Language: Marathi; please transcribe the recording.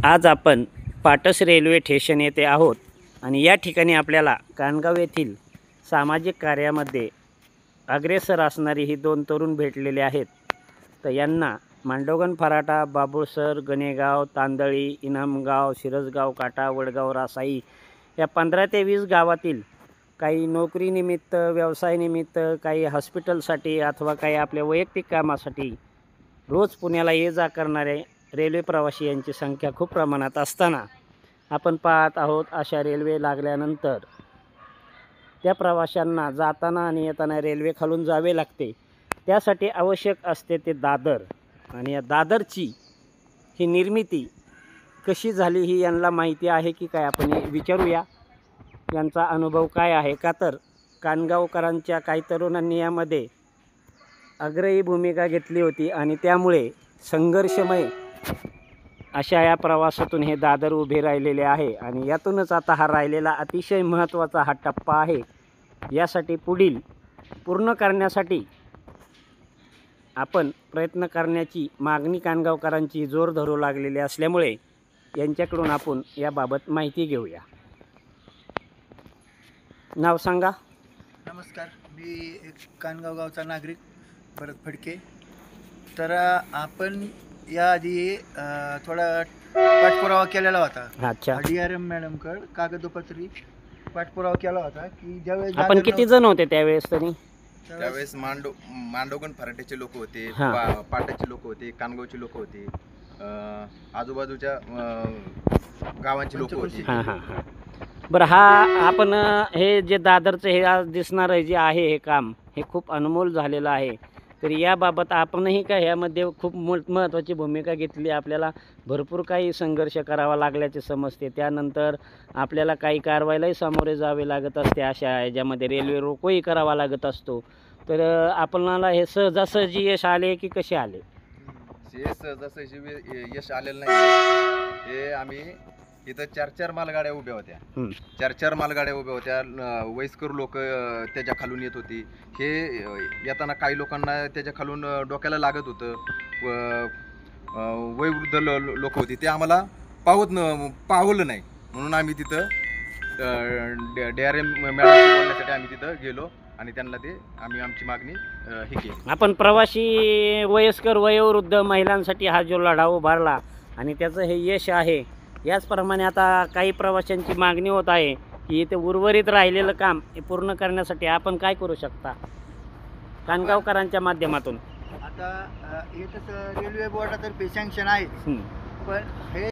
आज आपण पाटस रेल्वे स्टेशन येथे आहोत आणि या ठिकाणी आपल्याला कानगाव येथील सामाजिक कार्यामध्ये अग्रेसर असणारी ही दोन तरुण भेटलेले आहेत। तर यांना मांडोगण फराटा, बाबुळसर, गणेगाव, तांदळी, इनामगाव, शिरसगाव, काटा, वडगाव, रासाई या 15 ते 20 गावातील काही नोकरीनिमित्त, व्यवसायानिमित्त, काही हॉस्पिटलसाठी अथवा काही आपल्या वैयक्तिक कामासाठी रोज पुण्याला ये जा करणारे रेल्वे प्रवासी यांची संख्या खूप प्रमाणात असताना आपण पाहत आहोत अशा रेल्वे लागल्यानंतर त्या प्रवाशांना जाताना आणि येताना रेल्वे खालून जावे लागते। त्यासाठी आवश्यक असते ते दादर आणि या दादरची ही निर्मिती कशी झाली ही यांना माहिती आहे की काय आपण विचारूया यांचा अनुभव काय आहे। का तर कानगावकरांच्या काही तरुणांनी यामध्ये अग्रही भूमिका घेतली होती आणि त्यामुळे संघर्षमय अशा या प्रवासातून हे दादर उभे राहिलेले आहे आणि यातूनच आता हा राहिलेला अतिशय महत्त्वाचा हा टप्पा आहे। यासाठी पुढील पूर्ण करण्यासाठी आपण प्रयत्न करण्याची मागणी कानगावकरांची जोर धरू लागलेली असल्यामुळे यांच्याकडून आपण याबाबत माहिती घेऊया। नाव सांगा। नमस्कार, मी एक कानगाव गावचा नागरिक भरत फडके। तर आपण याआधी थोडा पाठपुरावा केलेला होता। अच्छा, DRM मॅडमकडे कागदोपत्री पाठपुरावा केला होता की ज्यावेळेस आपण किती जण होते त्यावेळेस? तरी त्यावेळेस मांडोगण फराट्याचे लोक होते, पाटाचे लोक होते, कानगावचे लोक होते, आजूबाजूच्या गावांची लोक होती। हां हां हां बरं, हा आपण हे जे दादरचं हे आज दिसणार आहे जे आहे हे काम हे खूप अनमोल झालेलं आहे। तर याबाबत आपणही काय यामध्ये खूप महत्त्वाची भूमिका घेतली। आपल्याला भरपूर काही संघर्ष करावा लागल्याचे समजते। त्यानंतर आपल्याला काही कारवाईलाही सामोरे जावे लागत असते। अशा याच्यामध्ये रेल्वे रोकोही करावा लागत असतो। तर आपल्याला हे सहजासहजी यश आले की कसे आले? हे सहजासहजी यश आलेलं नाही। हे आम्ही इथं 4-4 मालगाड्या उभ्या होत्या, 4-4 मालगाड्या उभ्या होत्या। वयस्कर लोक त्याच्या खालून येत होती। हे येताना काही लोकांना त्याच्या खालून डोक्याला लागत होतं। वयोवृद्ध लोक होती, ते आम्हाला पावलं नाही म्हणून आम्ही तिथं DRM मॅडम बोलण्यासाठी आम्ही तिथं गेलो आणि त्यांना ते आम्ही आमची मागणी हे केली। आपण प्रवासी वयस्कर वयोवृद्ध महिलांसाठी हा जो लढा उभारला आणि त्याचं हे यश आहे। याचप्रमाणे आता काही प्रवाशांची मागणी होत आहे की इथे उर्वरित राहिलेलं काम हे पूर्ण करण्यासाठी आपण काय करू शकता कानगावकरांच्या माध्यमातून? आता हे तसं रेल्वे बोर्डातर्फे सँक्शन आहे, पण हे